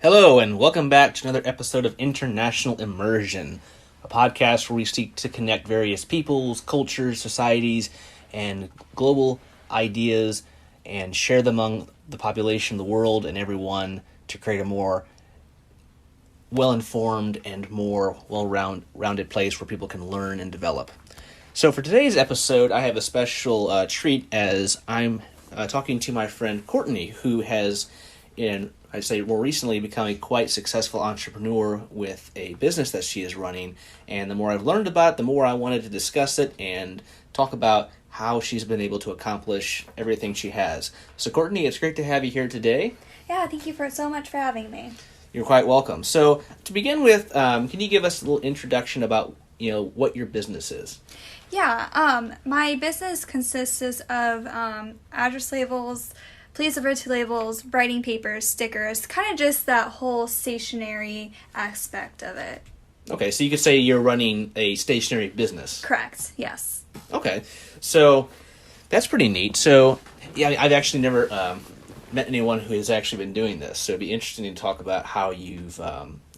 Hello, and welcome back to another episode of International Immersion, a podcast where we seek to connect various peoples, cultures, societies, and global ideas and share them among the population of the world and everyone to create a more well-informed and more well-rounded place where people can learn and develop. So for today's episode, I have a special treat as I'm talking to my friend Courtney, who has, I'd say more recently, become a quite successful entrepreneur with a business that she is running. And the more I've learned about it, the more I wanted to discuss it and talk about how she's been able to accomplish everything she has. So Courtney, it's great to have you here today. Yeah, thank you so much for having me. You're quite welcome. So to begin with, can you give us a little introduction about what your business is? Yeah, my business consists of address labels, police liberty labels, writing papers, stickers, kind of just that whole stationery aspect of it. Okay, so you could say you're running a stationery business. Correct, yes. Okay, so that's pretty neat. So, yeah, I've actually never met anyone who has actually been doing this, so it'd be interesting to talk about how you've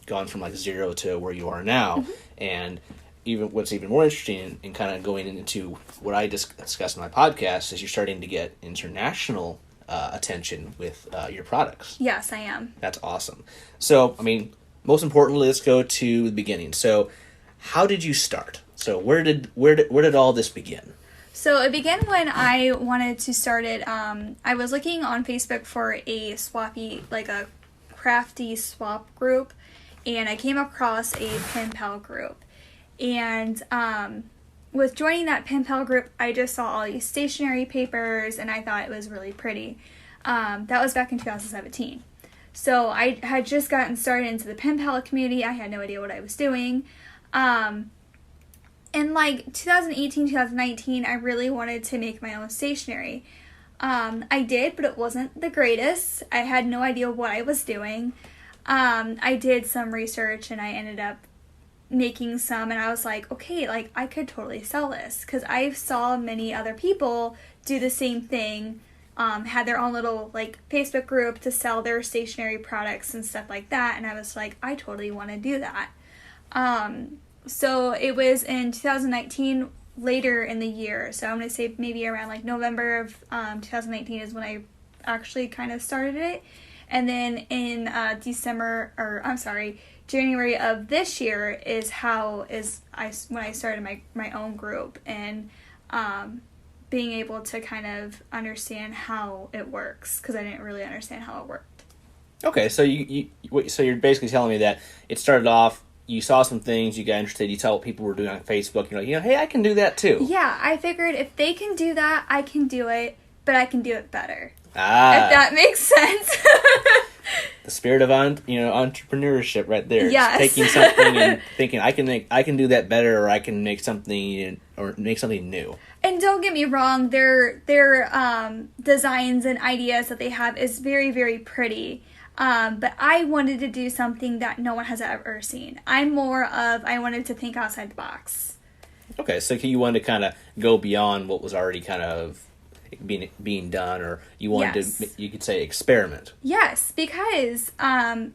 gone from like zero to where you are now, and what's even more interesting in kind of going into what I discussed in my podcast is you're starting to get international attention with your products. Yes, I am. That's awesome. So, most importantly, let's go to the beginning. So, how did you start? So, where did all this begin? So it began when I wanted to start it. I was looking on Facebook for a a crafty swap group, and I came across a pen pal group. And with joining that pen pal group, I just saw all these stationery papers, and I thought it was really pretty. That was back in 2017. So I had just gotten started into the pen pal community. I had no idea what I was doing. In like 2018, 2019, I really wanted to make my own stationery. I did, but it wasn't the greatest. I had no idea what I was doing. I did some research, and I ended up making some, and I was like, okay, like I could totally sell this, because I saw many other people do the same thing, had their own little like Facebook group to sell their stationery products and stuff like that, and I was like, I totally want to do that. So it was in 2019, later in the year, so I'm going to say maybe around like November of 2019 is when I actually kind of started it, and then in January of this year is when I started my own group, and being able to kind of understand how it works, because I didn't really understand how it worked. Okay, so you're basically telling me that it started off, you saw some things, you got interested, you saw what people were doing on Facebook, you're like, hey, I can do that too. Yeah, I figured if they can do that, I can do it, but I can do it better. If that makes sense. The spirit of entrepreneurship right there. Yes. It's taking something and thinking I can do that better, or I can make something new. And don't get me wrong, their designs and ideas that they have is very, very pretty. But I wanted to do something that no one has ever seen. I'm more of, I wanted to think outside the box. Okay, so you wanted to kind of go beyond what was already kind of being done, or you wanted to, you could say, experiment. Yes, because I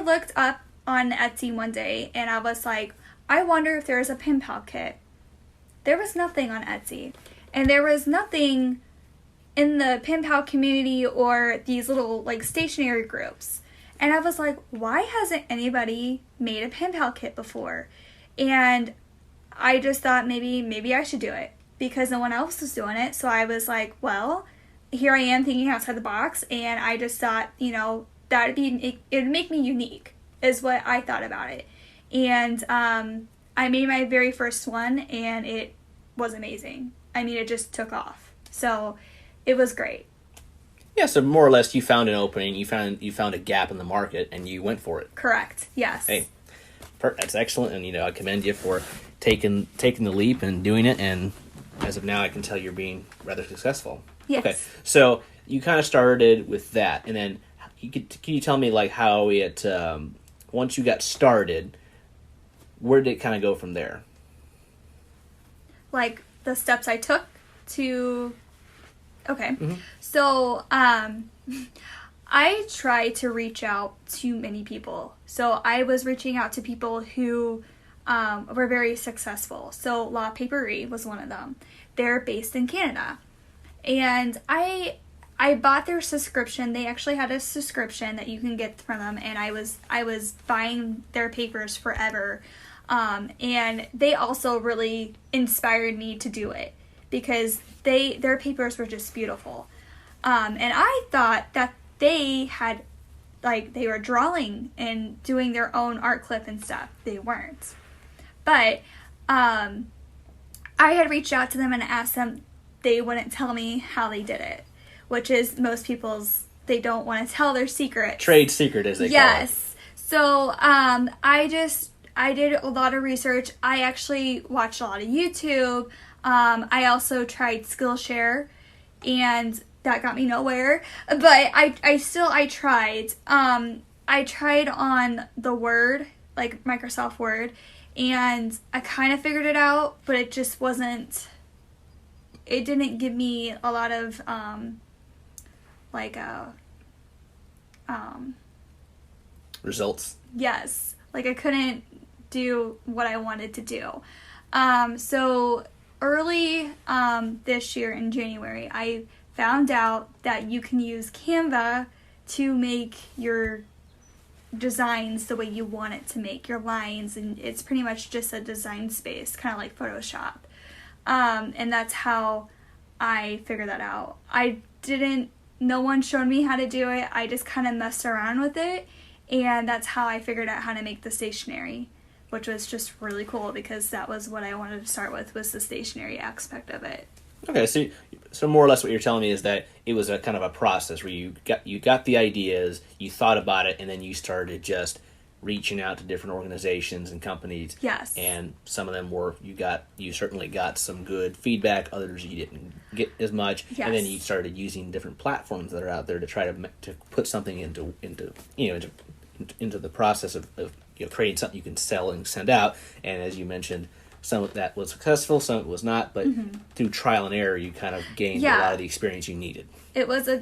looked up on Etsy one day, and I was like, I wonder if there's a pen pal kit. There was nothing on Etsy, and there was nothing in the pen pal community or these little like stationery groups. And I was like, why hasn't anybody made a pen pal kit before? And I just thought maybe I should do it, because no one else was doing it. So I was like, well, here I am thinking outside the box, and I just thought, it'd make me unique, is what I thought about it. And I made my very first one, and it was amazing. It just took off. So it was great. Yeah, so more or less you found an opening, you found a gap in the market, and you went for it. Correct, yes. Hey, that's excellent, and I commend you for taking the leap and doing it, and as of now I can tell you're being rather successful. Yes. Okay, so you kind of started with that, and then can you tell me like how it, once you got started, where did it kind of go from there? Like the steps I took to... Okay. Mm-hmm. So, I try to reach out to many people. So I was reaching out to people who were very successful. So La Paperie was one of them. They're based in Canada. And I bought their subscription. They actually had a subscription that you can get from them, and I was buying their papers forever. And they also really inspired me to do it because their papers were just beautiful. And I thought that they had, like, they were drawing and doing their own art clip and stuff. They weren't. But I had reached out to them and asked them. They wouldn't tell me how they did it, which is most people's, they don't want to tell their secrets. Trade secret, as they call it. Yes. So I did a lot of research. I actually watched a lot of YouTube. I also tried Skillshare, and that got me nowhere. But I tried. I tried on the Word, like Microsoft Word, and I kind of figured it out, but it just wasn't. It didn't give me a lot of, results. Yes. Like, I couldn't do what I wanted to do. So, early this year in January, I found out that you can use Canva to make your designs the way you want it to make, your lines, and it's pretty much just a design space, kind of like Photoshop. And that's how I figured that out. No one showed me how to do it. I just kind of messed around with it. And that's how I figured out how to make the stationery, which was just really cool because that was what I wanted to start with, was the stationery aspect of it. Okay, so more or less what you're telling me is that it was a kind of a process where you got the ideas, you thought about it, and then you started just reaching out to different organizations and companies. Yes. And some of them you certainly got some good feedback, others you didn't get as much. Yes. And then you started using different platforms that are out there to try to put something into the process of creating something you can sell and send out. And as you mentioned, some of that was successful, some of it was not, but through trial and error you kind of gained a lot of the experience you needed. It was a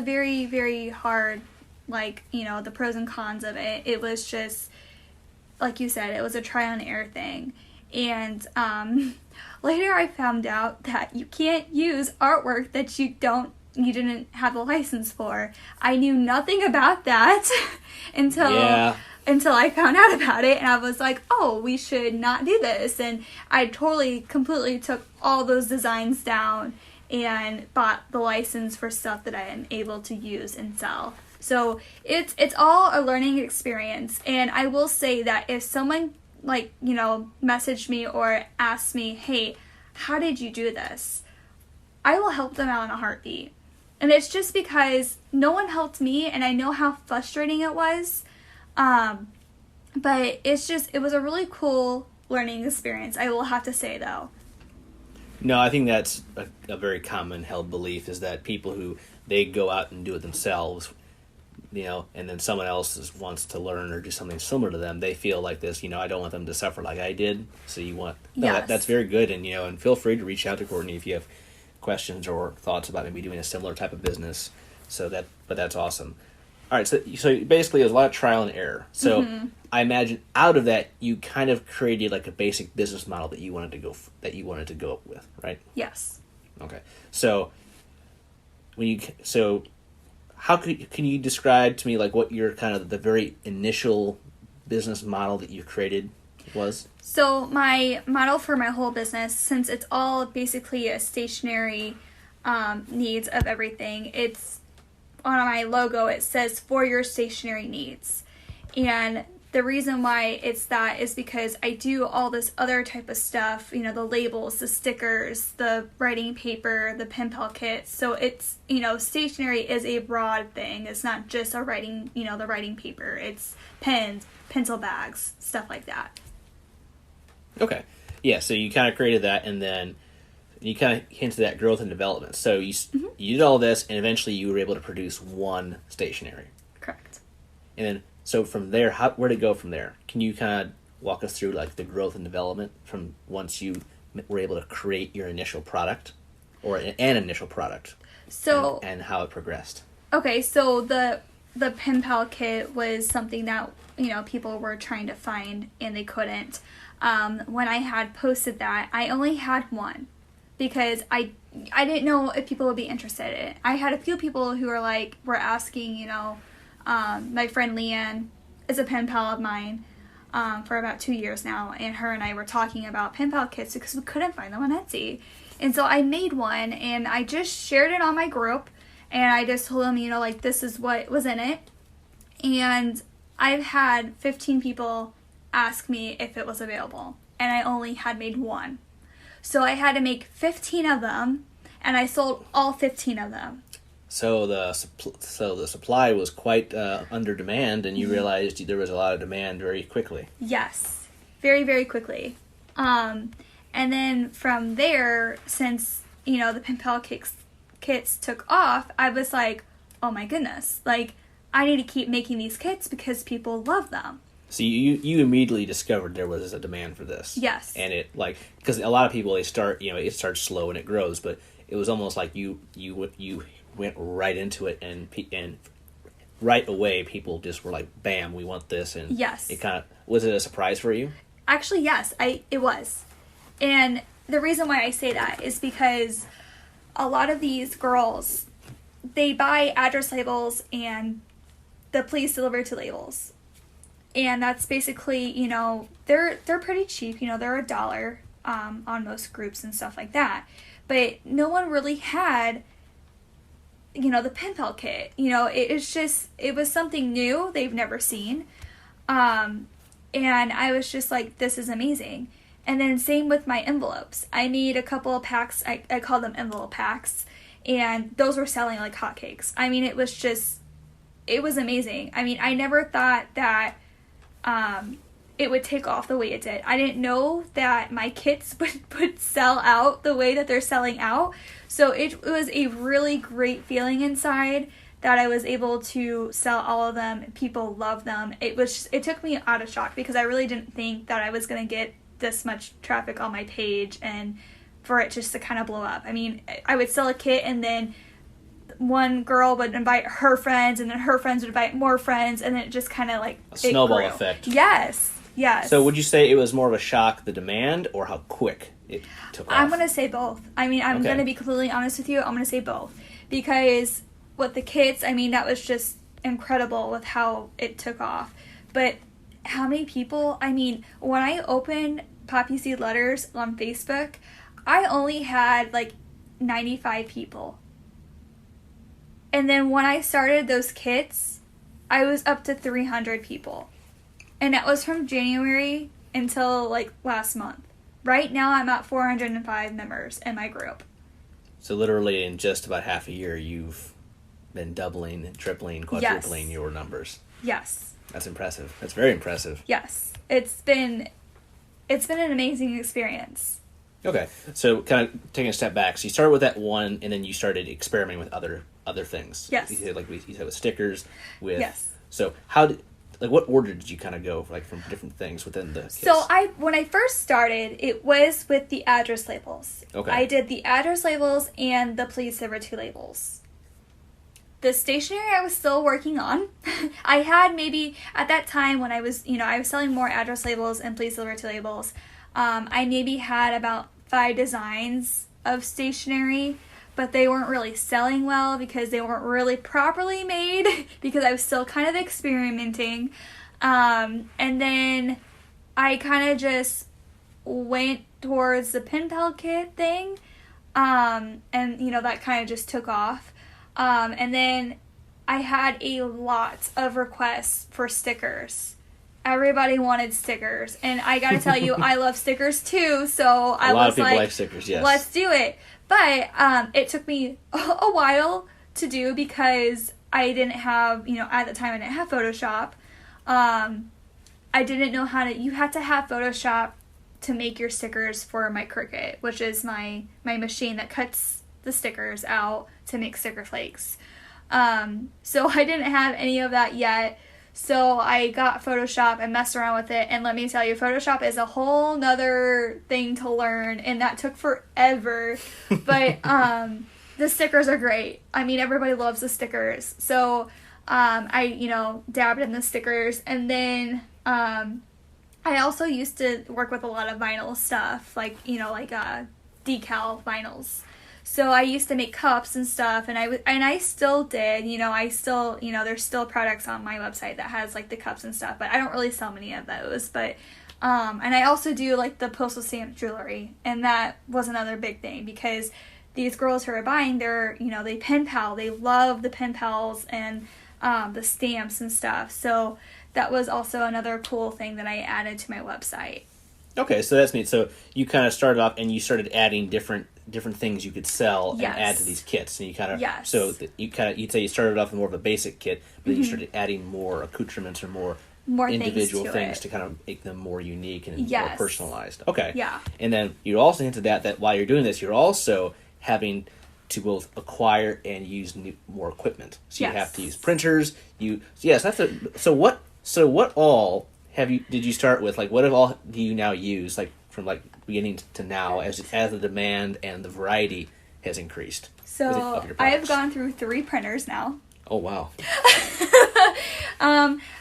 very, very hard, the pros and cons of it. It was just, like you said, it was a trial and error thing. And later I found out that you can't use artwork that you didn't have a license for. I knew nothing about that until I found out about it, and I was like, oh, we should not do this. And I completely took all those designs down and bought the license for stuff that I am able to use and sell. So it's all a learning experience. And I will say that if someone messaged me or asked me, hey, how did you do this? I will help them out in a heartbeat. And it's just because no one helped me, and I know how frustrating it was. But it was a really cool learning experience, I will have to say, though. No, I think that's a very common held belief, is that people who, they go out and do it themselves, and then someone else wants to learn or do something similar to them, they feel like this, I don't want them to suffer like I did. So that's very good. And feel free to reach out to Courtney if you have questions or thoughts about maybe doing a similar type of business. But that's awesome. All right, so basically there's a lot of trial and error. So I imagine out of that you kind of created like a basic business model that you wanted to go with, right? Yes. Okay. So how can you describe to me like what your kind of the very initial business model that you created was? So my model for my whole business, since it's all basically a stationary needs of everything, it's on my logo, it says for your stationary needs. And the reason why it's that is because I do all this other type of stuff, the labels, the stickers, the writing paper, the pen pal kits. So it's, stationery is a broad thing. It's not just the writing paper. It's pens, pencil bags, stuff like that. Okay. Yeah, so you kind of created that, and then you kind of hinted at growth and development. So you did all this, and eventually you were able to produce one stationery. Correct. And then, so from there, where to go from there? Can you kind of walk us through like the growth and development from once you were able to create your initial product, or an initial product, so and how it progressed? Okay, so the pen pal kit was something that, people were trying to find and they couldn't. When I had posted that, I only had one because I didn't know if people would be interested in it. I had a few people who were asking, my friend Leanne is a pen pal of mine for about 2 years now, and her and I were talking about pen pal kits because we couldn't find them on Etsy. And so I made one, and I just shared it on my group, and I just told them, this is what was in it. And I've had 15 people ask me if it was available, and I only had made one. So I had to make 15 of them, and I sold all 15 of them. So the supply was quite under demand, and you realized there was a lot of demand very quickly. Yes, very, very quickly. And then from there, since, the pen pal kits took off, I was like, oh my goodness, I need to keep making these kits because people love them. So you immediately discovered there was a demand for this. Yes. And it because a lot of people, they start, it starts slow and it grows, but it was almost like you went right into it, and right away people just were like, bam, we want this. And yes. It was it a surprise for you? Actually, yes, it was. And the reason why I say that is because a lot of these girls, they buy address labels and the please deliver to labels. And that's basically, they're pretty cheap. They're $1 on most groups and stuff like that. But no one really had, the pen pal kit. It was something new they've never seen. And I was just like, this is amazing. And then same with my envelopes. I made a couple of packs. I call them envelope packs. And those were selling like hotcakes. It was amazing. I never thought that it would take off the way it did. I didn't know that my kits would sell out the way that they're selling out. So it was a really great feeling inside that I was able to sell all of them. People love them. It took me out of shock because I really didn't think that I was going to get this much traffic on my page and for it just to kind of blow up. I would sell a kit and then one girl would invite her friends, and then her friends would invite more friends, and then it just kind of a snowball effect. Yes. So would you say it was more of a shock, the demand, or how quick it took off? I'm going to say both. I'm going to be completely honest with you. I'm going to say both. Because with the kits, that was just incredible with how it took off. But how many people, when I opened Poppy Seed Letters on Facebook, I only had 95 people. And then when I started those kits, I was up to 300 people. And that was from January until last month. Right now I'm at 405 members in my group. So literally in just about half a year, you've been doubling, tripling, quadrupling your numbers. Yes. That's impressive. That's very impressive. Yes. It's been an amazing experience. Okay. So kind of taking a step back. So you started with that one, and then you started experimenting with other things. Yes. You said, you said with stickers. Yes. So how did, what order did you kind of go from different things within the kits? So when I first started, it was with the address labels. Okay. I did the address labels and the please deliver to labels. The stationery I was still working on. I had maybe at that time when I was selling more address labels and please deliver to labels. I maybe had about 5 designs of stationery, but they weren't really selling well because they weren't really properly made because I was still kind of experimenting. And then I kind of just went towards the pen pal kit thing. And, that kind of just took off. And then I had a lot of requests for stickers. Everybody wanted stickers. And I gotta tell you, I love stickers too, so I was like... A lot of people like stickers, yes. Let's do it. But it took me a while to do because I didn't have, at the time I didn't have Photoshop. I didn't know how to... You had to have Photoshop to make your stickers for my Cricut, which is my machine that cuts the stickers out to make sticker flakes. So I didn't have any of that yet. So I got Photoshop and messed around with it, and let me tell you, Photoshop is a whole nother thing to learn, and that took forever. But the stickers are great. Everybody loves the stickers. So I dabbed in the stickers, and then I also used to work with a lot of vinyl stuff, like decal vinyls. So I used to make cups and stuff, and I still did. I still, there's still products on my website that has like the cups and stuff, but I don't really sell many of those. But and I also do like the postal stamp jewelry, and that was another big thing because these girls who are buying, they pen pal, they love the pen pals and the stamps and stuff. So that was also another cool thing that I added to my website. Okay, so that's neat. So you kind of started off and you started adding different things you could sell and add to these kits, and you kind of you'd say you started off with more of a basic kit, but then you started adding more accoutrements or more individual things to kind of make them more unique and more personalized. Okay. Yeah. And then you also hinted that while you're doing this, you're also having to both acquire and use more equipment. So you have to use printers. So what all did you start with? Like, what all do you now use? Like from like beginning to now, as the demand and the variety has increased. So I have gone through 3 printers now. Oh wow.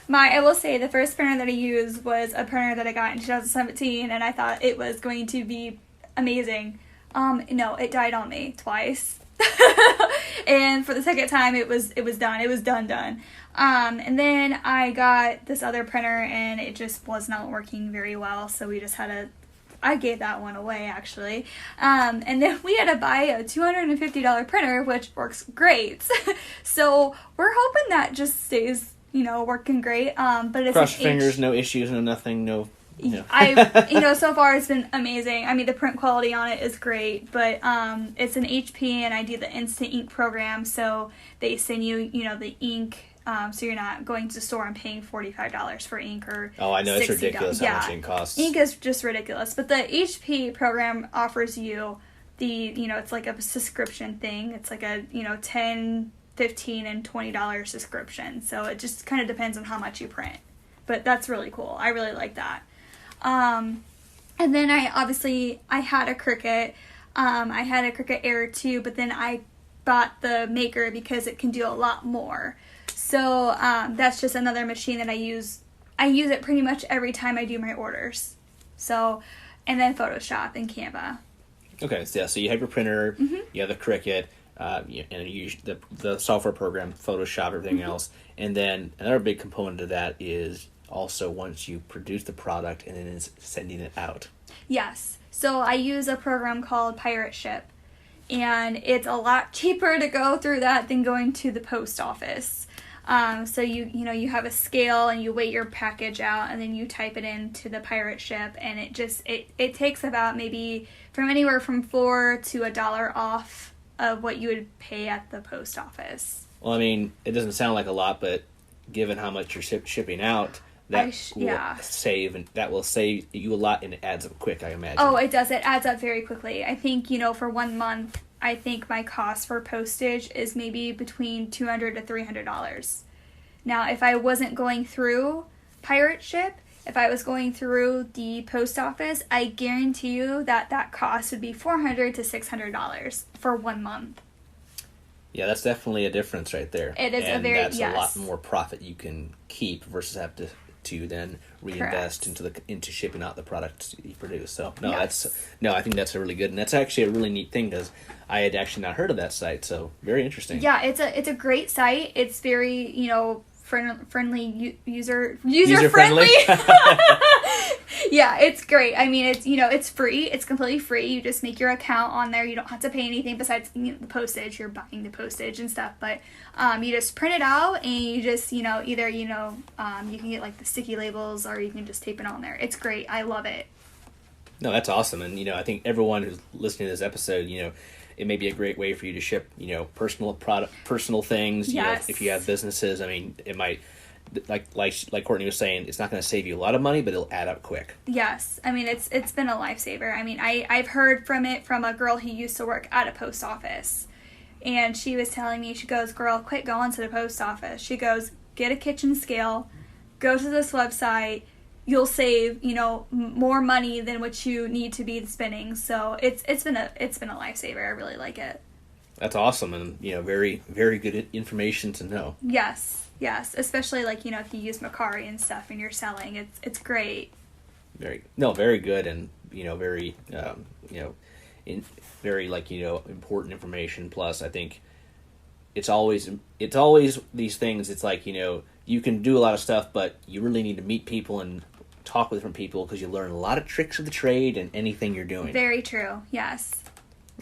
I will say the first printer that I used was a printer that I got in 2017, and I thought it was going to be amazing. No, it died on me twice. And for the second time it was done. It was done. And then I got this other printer and it just was not working very well, so we just had I gave that one away actually. And then we had to buy a $250 printer, which works great. So we're hoping that just stays, working great. But it's cross your fingers, no issues, no nothing, no. So far it's been amazing. I mean, the print quality on it is great, but it's an HP, and I do the instant ink program, so they send you, the ink. So you're not going to the store and paying $45 for ink or I know, it's ridiculous how much ink costs. Ink is just ridiculous. But the HP program offers you it's like a subscription thing. It's like a, $10, $15, and $20 subscription. So it just kind of depends on how much you print. But that's really cool. I really like that. And then I had a Cricut. I had a Cricut Air too, but then I bought the Maker because it can do a lot more. So that's just another machine that I use. I use it pretty much every time I do my orders. So, and then Photoshop and Canva. Okay, so you have your printer, you have the Cricut, and you use the software program, Photoshop, everything else. And then another big component of that is also once you produce the product and then it's sending it out. Yes. So I use a program called Pirate Ship, and it's a lot cheaper to go through that than going to the post office. So you have a scale and you weigh your package out, and then you type it into the Pirate Ship, and it takes about maybe from anywhere from $4 to $1 off of what you would pay at the post office. Well, I mean, it doesn't sound like a lot, but given how much you're shipping out, that will save you a lot, and it adds up quick, I imagine. Oh, it does. It adds up very quickly. I think, for 1 month, I think my cost for postage is maybe between $200 to $300. Now, if I wasn't going through Pirate Ship, if I was going through the post office, I guarantee you that cost would be $400 to $600 for 1 month. Yeah, that's definitely a difference right there. It is a lot more profit you can keep versus have to then reinvest into shipping out the product you produce. So I think that's a really good, and that's actually a really neat thing because I had actually not heard of that site. So very interesting. Yeah, it's a great site. It's very friendly, user friendly. Yeah, it's great. I mean, it's free. It's completely free. You just make your account on there. You don't have to pay anything besides the postage. You're buying the postage and stuff, but you just print it out, and you just either you can get like the sticky labels, or you can just tape it on there. It's great. I love it. No, that's awesome, and I think everyone who's listening to this episode, it may be a great way for you to ship, personal things. Yes. If you have businesses, I mean, it might, like Courtney was saying, it's not going to save you a lot of money, but it'll add up quick. Yes, I mean it's been a lifesaver. I mean, I've heard from it from a girl who used to work at a post office, and she was telling me, she goes, "Girl, quit going to the post office." She goes, "Get a kitchen scale, go to this website. You'll save, more money than what you need to be spending." So it's been a lifesaver. I really like it. That's awesome, and very, very good information to know. Yes, yes, especially like if you use Macari and stuff and you're selling, it's great. Very good, and very very important information. Plus, I think it's always these things. It's like you can do a lot of stuff, but you really need to meet people and talk with different people because you learn a lot of tricks of the trade and anything you're doing. Very true. Yes.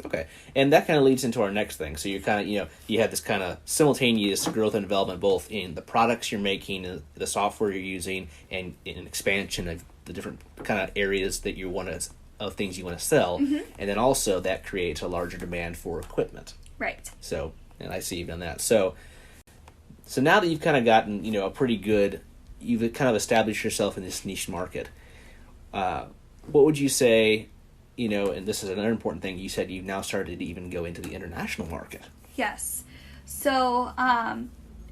Okay, and that kind of leads into our next thing. So you're kind of, you have this kind of simultaneous growth and development both in the products you're making, the software you're using, and in expansion of the different kind of areas that you want to, of things you want to sell, and then also that creates a larger demand for equipment. Right. So, and I see you've done that. So now that you've kind of gotten, a pretty good, you've kind of established yourself in this niche market, what would you say? And this is another important thing, you said you've now started to even go into the international market. Yes. So,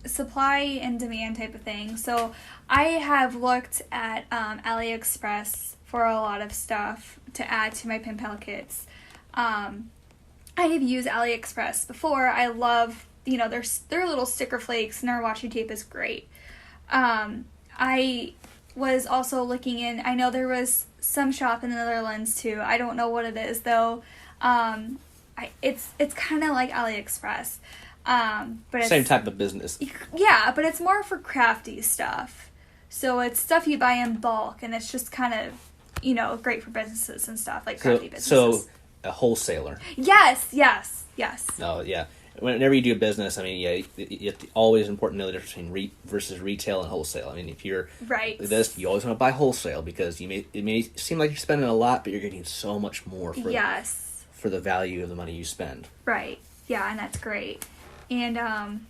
supply and demand type of thing. So, I have looked at AliExpress for a lot of stuff to add to my pen pal kits. I have used AliExpress before. I love, their little sticker flakes and their washi tape is great. I was also looking in, I know there was some shop in the Netherlands too. I don't know what it is though. It's kind of like AliExpress. But Same type of business. Yeah, but it's more for crafty stuff. So it's stuff you buy in bulk, and it's just kind of, great for businesses and stuff, like crafty businesses. So a wholesaler. Yes. Oh, yeah. Whenever you do a business, I mean, it's always important to know the difference between versus retail and wholesale. I mean, if you're this, you always want to buy wholesale because it may seem like you're spending a lot, but you're getting so much more for the value of the money you spend. Right. Yeah, and that's great. And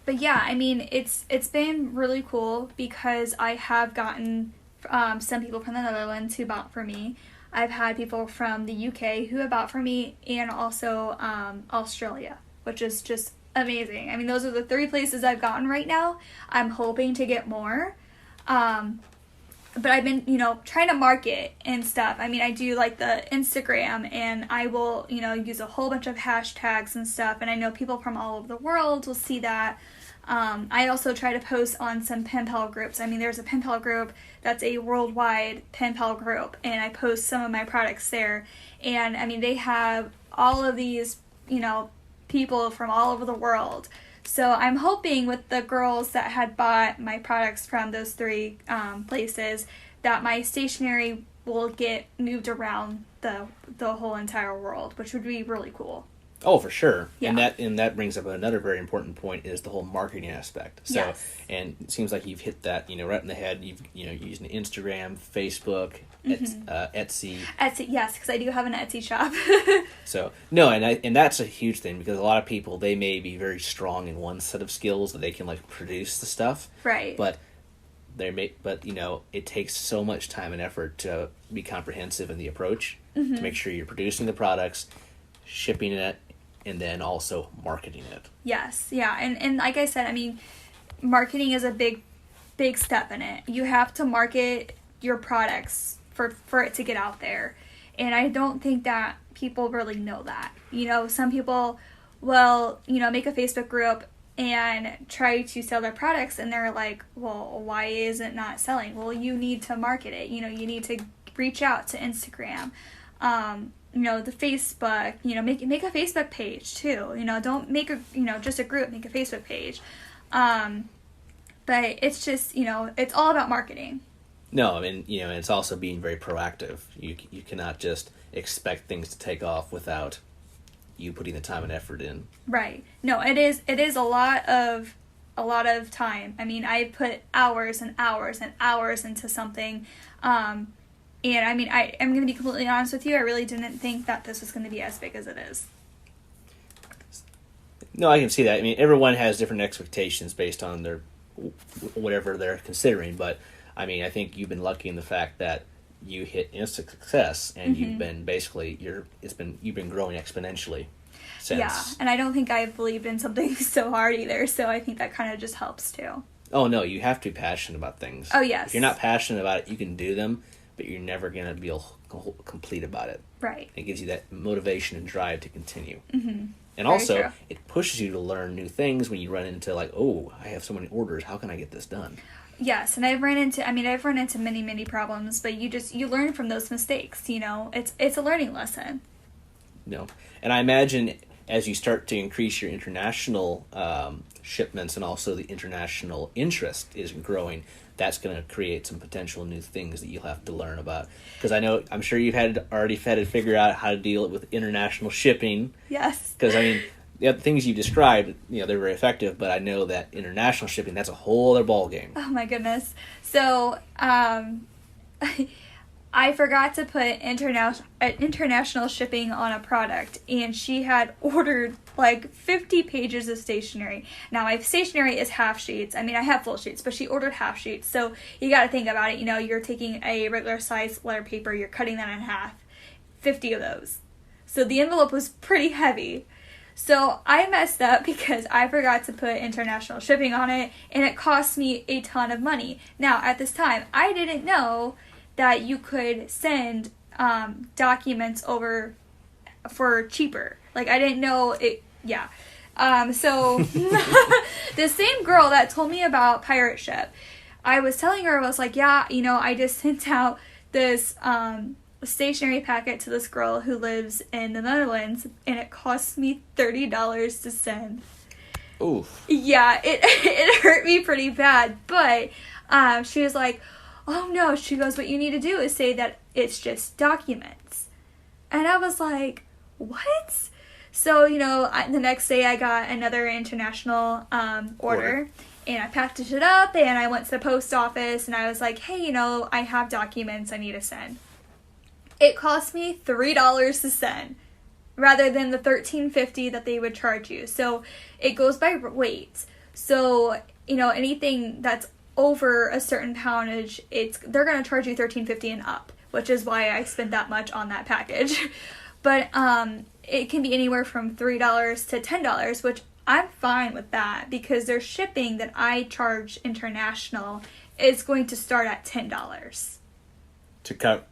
but yeah, I mean, it's been really cool because I have gotten some people from the Netherlands who bought for me. I've had people from the UK who have bought for me, and also Australia, which is just amazing. I mean, those are the 3 places I've gotten right now. I'm hoping to get more. But I've been, trying to market and stuff. I mean, I do like the Instagram, and I will, use a whole bunch of hashtags and stuff. And I know people from all over the world will see that. I also try to post on some pen pal groups. I mean, there's a pen pal group that's a worldwide pen pal group, and I post some of my products there. And I mean, they have all of these, people from all over the world. So I'm hoping with the girls that had bought my products from those 3 places that my stationery will get moved around the whole entire world, which would be really cool. Oh, for sure. Yeah. And that brings up another very important point is the whole marketing aspect. So, yes. And it seems like you've hit that, right in the head. You've, using Instagram, Facebook, Etsy. Etsy, yes, because I do have an Etsy shop. So, no, and that's a huge thing because a lot of people, they may be very strong in one set of skills that they can produce the stuff. Right. But it takes so much time and effort to be comprehensive in the approach to make sure you're producing the products, shipping it, and then also marketing it. Yes, yeah, and like I said, I mean, marketing is a big step in it. You have to market your products for it to get out there, and I don't think that people really know that. Some people will, make a Facebook group and try to sell their products, and they're like, well, why is it not selling? Well, you need to market it. You need to reach out to Instagram. The Facebook, make a Facebook page too. Don't make just a group, make a Facebook page. But it's just, it's all about marketing. No, I mean, it's also being very proactive. You cannot just expect things to take off without you putting the time and effort in. Right. No, it is a lot of time. I mean, I put hours and hours and hours into something. And I mean, I'm going to be completely honest with you. I really didn't think that this was going to be as big as it is. No, I can see that. I mean, everyone has different expectations based on their whatever they're considering. But I mean, I think you've been lucky in the fact that you hit instant success, and you've been you've been growing exponentially since. Yeah, and I don't think I've believed in something so hard either. So I think that kind of just helps too. Oh no, you have to be passionate about things. Oh yes. If you're not passionate about it, you can do them, but you're never going to be complete about it. Right. It gives you that motivation and drive to continue. Mm-hmm. And also, it pushes you to learn new things when you run into like, oh, I have so many orders. How can I get this done? Yes, and I've run into many, many problems, but you learn from those mistakes, you know. It's a learning lesson. No. And I imagine as you start to increase your international shipments and also the international interest is growing, that's going to create some potential new things that you'll have to learn about. Because I'm sure you've already had to figure out how to deal with international shipping. Yes. Because, I mean, the things you described, you know, they're very effective, but I know that international shipping, that's a whole other ballgame. Oh, my goodness. So, I forgot to put international shipping on a product, and she had ordered like 50 pages of stationery. Now, my stationery is half sheets. I mean, I have full sheets, but she ordered half sheets. So you got to think about it. You know, you're taking a regular size letter paper, you're cutting that in half, 50 of those. So the envelope was pretty heavy. So I messed up because I forgot to put international shipping on it, and it cost me a ton of money. Now, at this time, I didn't know that you could send documents over for cheaper. Like, I didn't know it. Yeah. So the same girl that told me about Pirate Ship, I was telling her, I was like, yeah, you know, I just sent out this stationery packet to this girl who lives in the Netherlands, and it cost me $30 to send. Oof. Yeah, it hurt me pretty bad, but she was like, oh no, she goes, what you need to do is say that it's just documents. And I was like, what? So, you know, the next day I got another international order, and I packaged it up, and I went to the post office, and I was like, hey, you know, I have documents I need to send. It cost me $3 to send, rather than the $13.50 that they would charge you. So it goes by weight. So, you know, anything that's over a certain poundage, they're going to charge you $13.50 and up, which is why I spent that much on that package. But it can be anywhere from $3 to $10, which I'm fine with that, because their shipping that I charge international is going to start at $10 to cover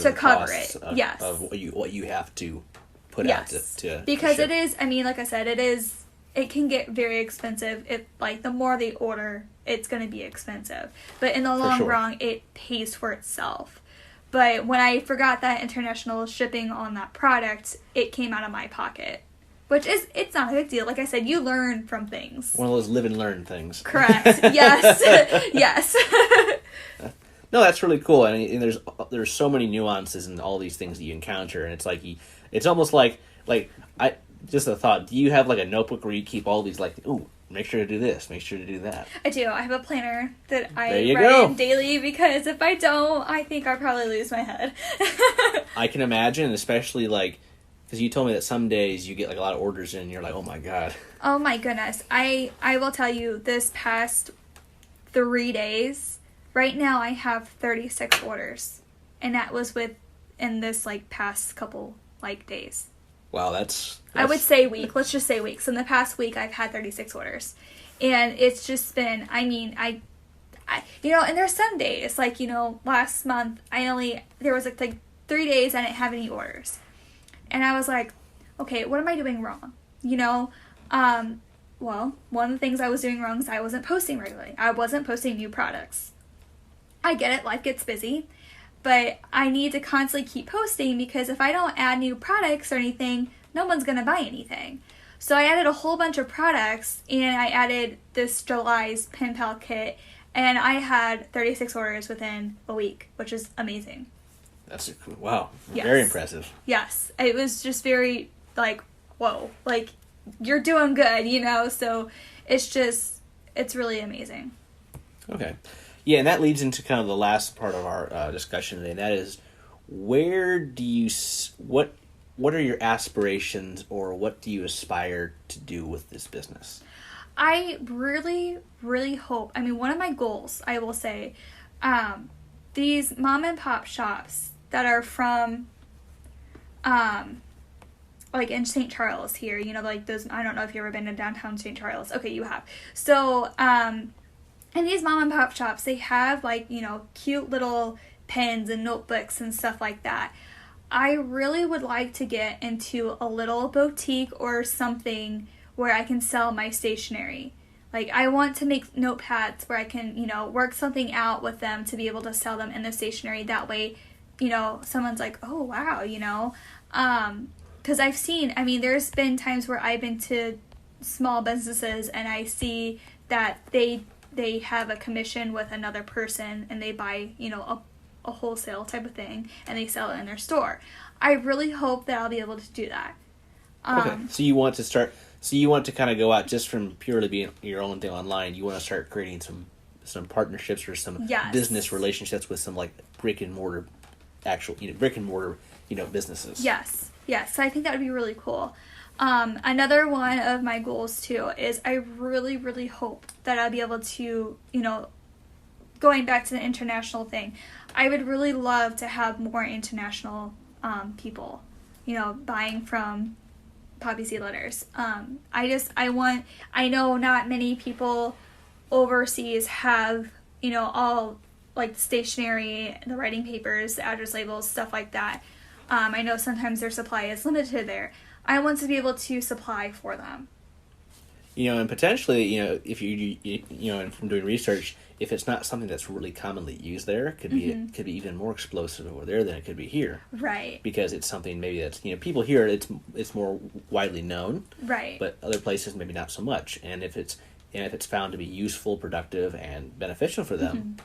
the costs of what you have to put out to because ship. it is, I mean, like I said, it can get very expensive. If, like, the more they order, it's going to be expensive. But in the long run, it pays for itself. But when I forgot that international shipping on that product, it came out of my pocket. Which it's not a big deal. Like I said, you learn from things. One of those live and learn things. Correct. Yes. Yes. No, that's really cool. And there's so many nuances in all these things that you encounter. And it's like, it's almost like just a thought. Do you have like a notebook where you keep all these, like, ooh, make sure to do this, make sure to do that? I do. I have a planner that I write in daily, because if I don't, I think I'll probably lose my head. I can imagine, especially like, because you told me that some days you get like a lot of orders in and you're like, oh my God. Oh my goodness. I will tell you, this past 3 days, right now I have 36 orders. And that was in this like past couple like days. Wow, that's I would say week. Let's just say week. So in the past week, I've had 36 orders. And it's just been, I mean, I you know, and there's some days, like, you know, last month, there was like 3 days I didn't have any orders. And I was like, okay, what am I doing wrong? You know, well, one of the things I was doing wrong is I wasn't posting regularly. I wasn't posting new products. I get it, life gets busy. But I need to constantly keep posting, because if I don't add new products or anything, no one's going to buy anything. So I added a whole bunch of products, and I added this July's pen pal kit, and I had 36 orders within a week, which is amazing. That's wow. Yes. Very impressive. Yes. It was just very, like, whoa. Like, you're doing good, you know? So it's really amazing. Okay. Yeah, and that leads into kind of the last part of our discussion today, and that is, what are your aspirations, or what do you aspire to do with this business? I really, really hope, I mean, one of my goals, I will say, these mom and pop shops that are from, like in St. Charles here, you know, like those, I don't know if you've ever been to downtown St. Charles. Okay, you have. So, and these mom and pop shops, they have, like, you know, cute little pens and notebooks and stuff like that. I really would like to get into a little boutique or something where I can sell my stationery. Like, I want to make notepads where I can, work something out with them to be able to sell them in the stationery. That way, someone's like, oh, wow, because I've seen, there's been times where I've been to small businesses and I see that they have a commission with another person and they buy, a wholesale type of thing and they sell it in their store. I really hope that I'll be able to do that. Okay, so you want to kind of go out just from purely being your own thing online. You want to start creating some partnerships or some business relationships with some like brick and mortar businesses. Yes. So I think that would be really cool. Another one of my goals too is I really, really hope that I'll be able to, going back to the international thing, I would really love to have more international people, buying from Poppy Seed Letters. I know not many people overseas have, all like the stationery, the writing papers, the address labels, stuff like that. I know sometimes their supply is limited there. I want to be able to supply for them. And potentially, if and from doing research, if it's not something that's really commonly used there, it could be even more explosive over there than it could be here. Right. Because it's something maybe that's people here it's more widely known. Right. But other places maybe not so much. And if it's found to be useful, productive, and beneficial for them,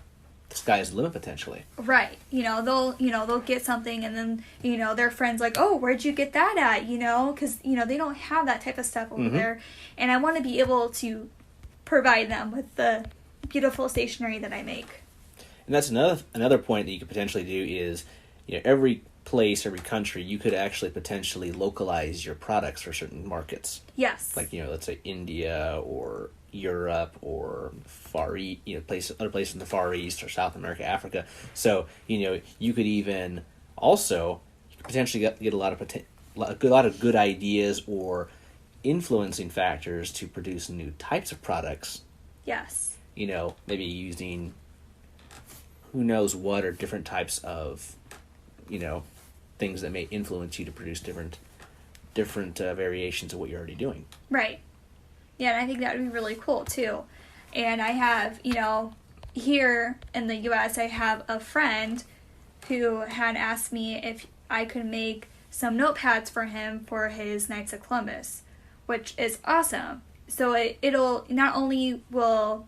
the sky is the limit potentially. Right. They'll get something and then their friends like, oh, where'd you get that at? Because they don't have that type of stuff over there, and I want to be able to provide them with the beautiful stationery that I make. And that's another point that you could potentially do is, every place, every country, you could actually potentially localize your products for certain markets. Yes. Like, let's say India or Europe or Far East, other places in the Far East or South America, Africa. So, you could even also potentially get a lot of good ideas or influencing factors to produce new types of products. Yes. Maybe using who knows what or different types of, things that may influence you to produce different variations of what you're already doing. Right. Yeah, and I think that would be really cool too. And I have, here in the U.S., I have a friend who had asked me if I could make some notepads for him for his Knights of Columbus, which is awesome. So it'll not only will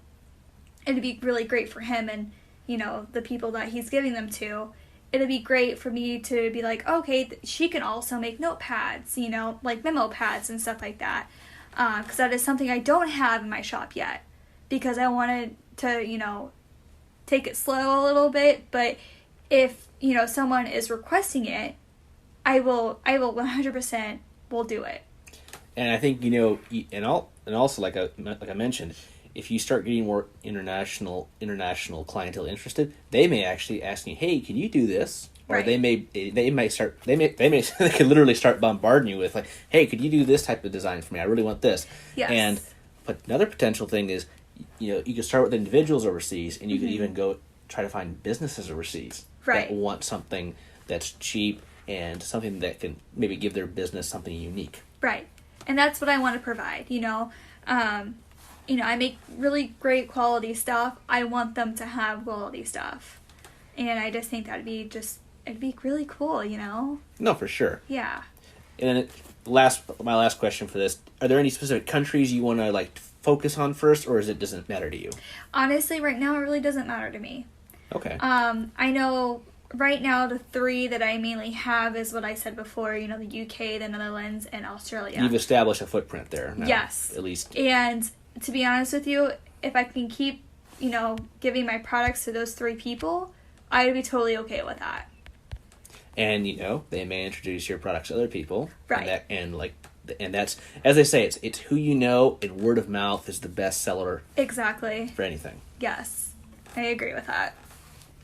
it'd be really great for him and, the people that he's giving them to. It'd be great for me to be like, okay, she can also make notepads, like memo pads and stuff like that. Because that is something I don't have in my shop yet. Because I wanted to, take it slow a little bit. But if, someone is requesting it, I will 100% will do it. And I think, and also like I mentioned, if you start getting more international clientele interested, they may actually ask you, "Hey, can you do this?" Or right. they could literally start bombarding you with like, "Hey, could you do this type of design for me? I really want this." Yes. But another potential thing is, you can start with individuals overseas, and you could even go try to find businesses overseas that want something that's cheap and something that can maybe give their business something unique. Right. And that's what I want to provide, I make really great quality stuff. I want them to have quality stuff. And I just think it'd be really cool, No, for sure. Yeah. And then my last question for this, are there any specific countries you want to focus on first, or doesn't matter to you? Honestly, right now it really doesn't matter to me. Okay. I know right now the 3 that I mainly have is what I said before, the UK, the Netherlands, and Australia. You've established a footprint there now, yes. At least. And to be honest with you, if I can keep, giving my products to those 3 people, I would be totally okay with that. And, they may introduce your products to other people. Right. And that's, as they say, it's who you know, and word of mouth is the best seller. Exactly. For anything. Yes. I agree with that.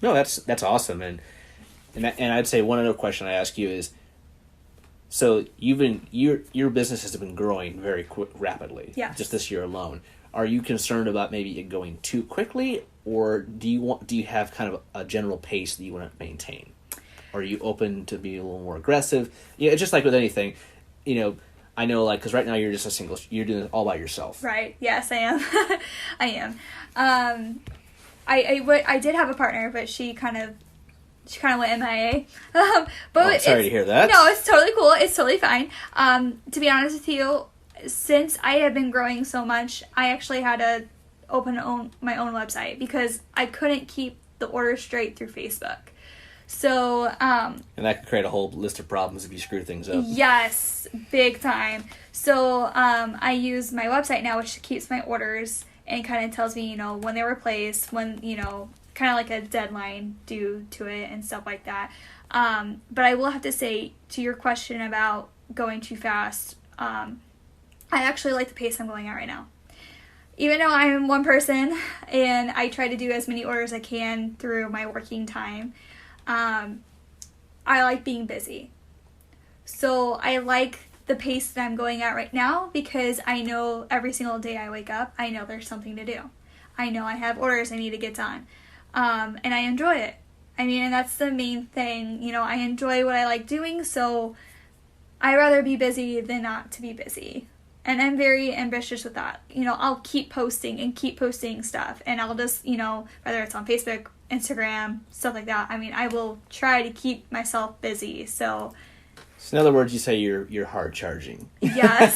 No, that's awesome. And I'd say one other question I ask you is, so your business has been growing very rapidly. Yes. Just this year alone. are you concerned about maybe it going too quickly, or do you have kind of a general pace that you want to maintain? Or are you open to be a little more aggressive? Yeah, it's just like with anything, I know, like, because right now you're just you're doing it all by yourself. Right. Yes, I am. I am. I did have a partner, but she kind of went MIA. But I'm sorry to hear that. No, it's totally cool. It's totally fine. To be honest with you, since I have been growing so much, I actually had to open my own website because I couldn't keep the order straight through Facebook. So, and that could create a whole list of problems if you screw things up. Yes, big time. So, I use my website now, which keeps my orders and kind of tells me, when they were placed, when, kind of like a deadline due to it and stuff like that. But I will have to say, to your question about going too fast, I actually like the pace I'm going at right now. Even though I'm one person and I try to do as many orders as I can through my working time, I like being busy. So I like the pace that I'm going at right now because I know every single day I wake up, I know there's something to do. I know I have orders I need to get done. And I enjoy it. I mean, and that's the main thing. I enjoy what I like doing, so I'd rather be busy than not to be busy. And I'm very ambitious with that. I'll keep posting stuff. And I'll just, whether it's on Facebook, Instagram, stuff like that. I mean, I will try to keep myself busy. So in other words, you say you're hard charging. Yes.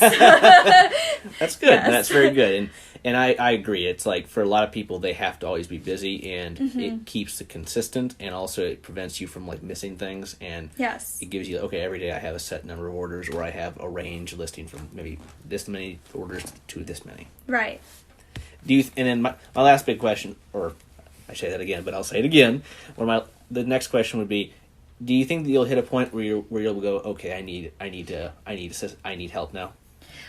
That's good. Yes. That's very good. And I agree. It's like for a lot of people, they have to always be busy, and it keeps it consistent, and also it prevents you from like missing things. And yes, it gives you, okay, every day I have a set number of orders, or I have a range listing from maybe this many orders to this many. Right. And then my last big question, or I say that again, but I'll say it again. The next question would be, do you think that you'll hit a point where you'll go, okay, I need help now?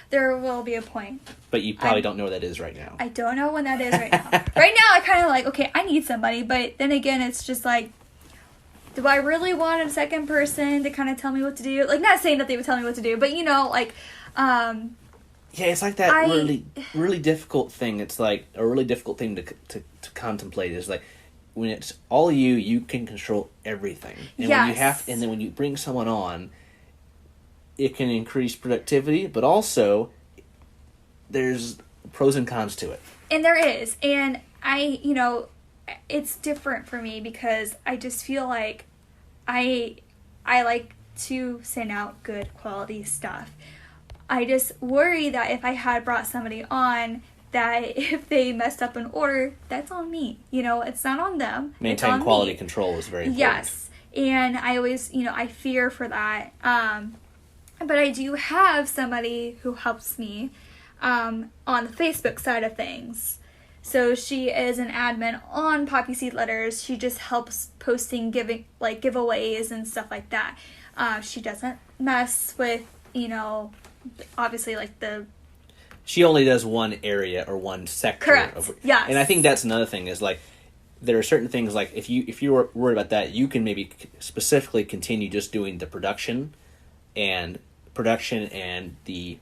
There will be a point. But you probably don't know what that is right now. I don't know when that is right now. Right now, I kind of like, okay, I need somebody. But then again, it's just like, do I really want a second person to kind of tell me what to do? Like, not saying that they would tell me what to do, but yeah, it's like that really, really difficult thing. It's like a really difficult thing to contemplate. Is like when it's all you can control everything. And yes. When you bring someone on, it can increase productivity, but also there's pros and cons to it. And there is. And it's different for me because I just feel like I like to send out good quality stuff. I just worry that if I had brought somebody on, that if they messed up an order, that's on me. It's not on them. Maintain quality control is very important. Yes. And I always, I fear for that. But I do have somebody who helps me on the Facebook side of things. So she is an admin on Poppy Seed Letters. She just helps posting, giving like giveaways and stuff like that. She doesn't mess with, obviously like the... She only does one area or one sector. Correct. Yes. And I think that's another thing is like, there are certain things like if you're worried about that, you can maybe specifically continue just doing the production and the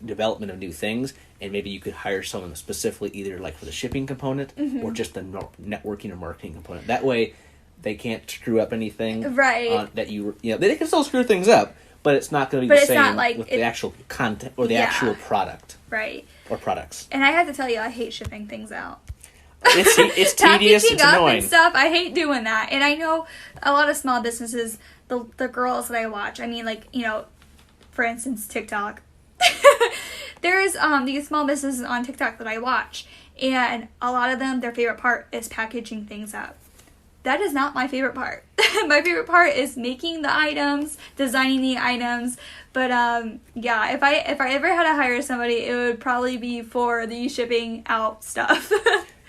development of new things, and maybe you could hire someone specifically either like for the shipping component or just the networking or marketing component. That way, they can't screw up anything. Right. They can still screw things up, but it's not going to be the same with the actual content or the actual product. Right. Or products. And I have to tell you, I hate shipping things out. It's tedious. It's annoying. And stuff. I hate doing that. And I know a lot of small businesses, the girls that I watch. I mean, like for instance, TikTok. There's these small businesses on TikTok that I watch, and a lot of them, their favorite part is packaging things up. That is not my favorite part. My favorite part is making the items, designing the items. But yeah, if I ever had to hire somebody, it would probably be for the shipping out stuff.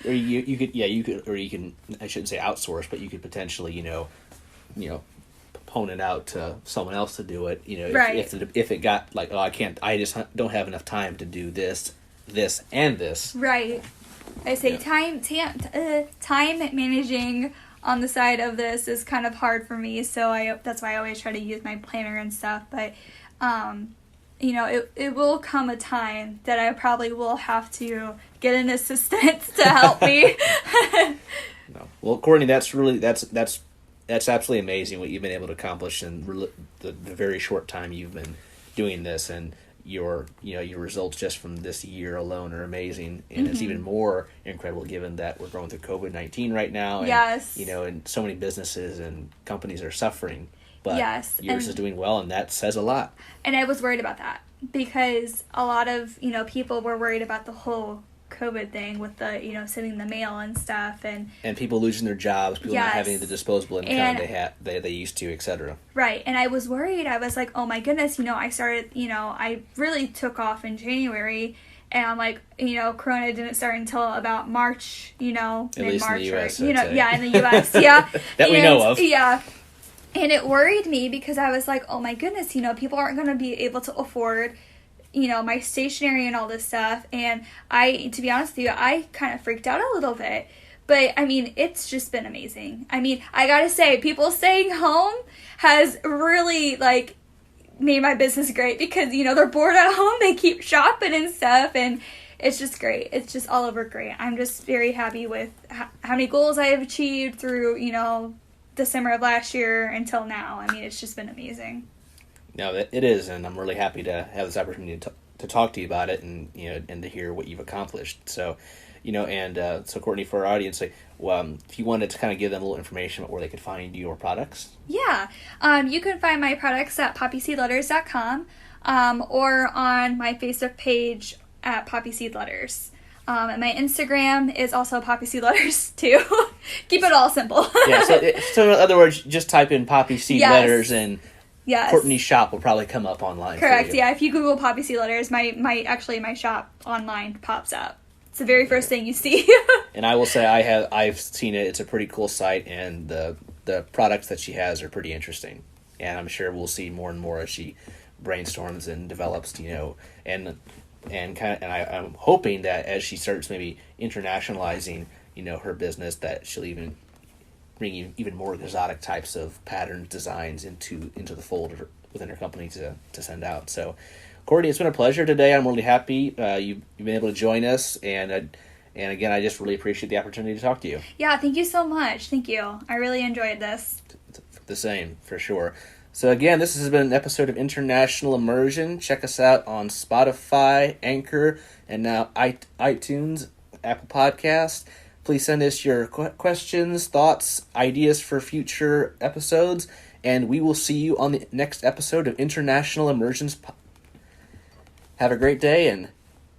Or you can I shouldn't say outsource, but you could potentially pone it out to someone else to do it. Right. If it got like, I just don't have enough time to do this, and this. Right. I say time managing on the side of this is kind of hard for me, so that's why I always try to use my planner and stuff. But you know, it will come a time that I probably will have to get an assistant to help me. No. Well, Courtney, that's absolutely amazing what you've been able to accomplish in the very short time you've been doing this, and your results just from this year alone are amazing, and it's even more incredible given that we're going through COVID-19 right now, and Yes. And so many businesses and companies are suffering, but Yes. yours is doing well, and that says a lot. And I was worried about that because a lot of, people were worried about the whole COVID thing with the, sending the mail and stuff, and people losing their jobs, people not Yes. having the disposable income And- they used to, etc. right. And I was worried. I was like, oh my goodness, I started, I really took off in January, and I'm like, Corona didn't start until about March, At least in the mid-March, US, or, I'd say. yeah, in the US, yeah. That we know of. Yeah. And it worried me because I was like, oh my goodness, people aren't going to be able to afford, my stationery and all this stuff. And to be honest with you, I kind of freaked out a little bit. But, it's just been amazing. I gotta say, people staying home has really, made my business great because, they're bored at home, they keep shopping and stuff, and it's just great. It's just all over great. I'm just very happy with how many goals I have achieved through, December of last year until now. It's just been amazing. No, it is, and I'm really happy to have this opportunity to talk to you about it, and and to hear what you've accomplished. So, so Courtney, for our audience, if you wanted to kind of give them a little information about where they could find your products. Yeah, you can find my products at poppyseedletters.com, or on my Facebook page at poppyseedletters. And my Instagram is also poppyseedletters too. Keep it all simple. Yeah, so in other words, just type in Poppy Seed Yes. Letters, and Yes. Courtney's shop will probably come up online. Correct. For you. Yeah, if you Google Poppy Seed Letters, my shop online pops up. It's the very first thing you see. And I will say I've seen it. It's a pretty cool site, and the products that she has are pretty interesting. And I'm sure we'll see more and more as she brainstorms and develops. I'm hoping that as she starts maybe internationalizing, her business, that she'll even bring even more exotic types of patterns, designs into the fold within her company to send out. So, Courtney, it's been a pleasure today. I'm really happy you've been able to join us, and again, I just really appreciate the opportunity to talk to you. Yeah, thank you so much. Thank you. I really enjoyed this. The same, for sure. So again, this has been an episode of International Immersion. Check us out on Spotify, Anchor, and now iTunes, Apple Podcasts. Please send us your questions, thoughts, ideas for future episodes, and we will see you on the next episode of International Immersions. Have a great day, and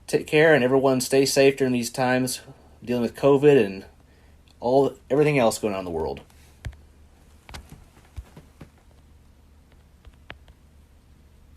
take care, and everyone stay safe during these times dealing with COVID and everything else going on in the world.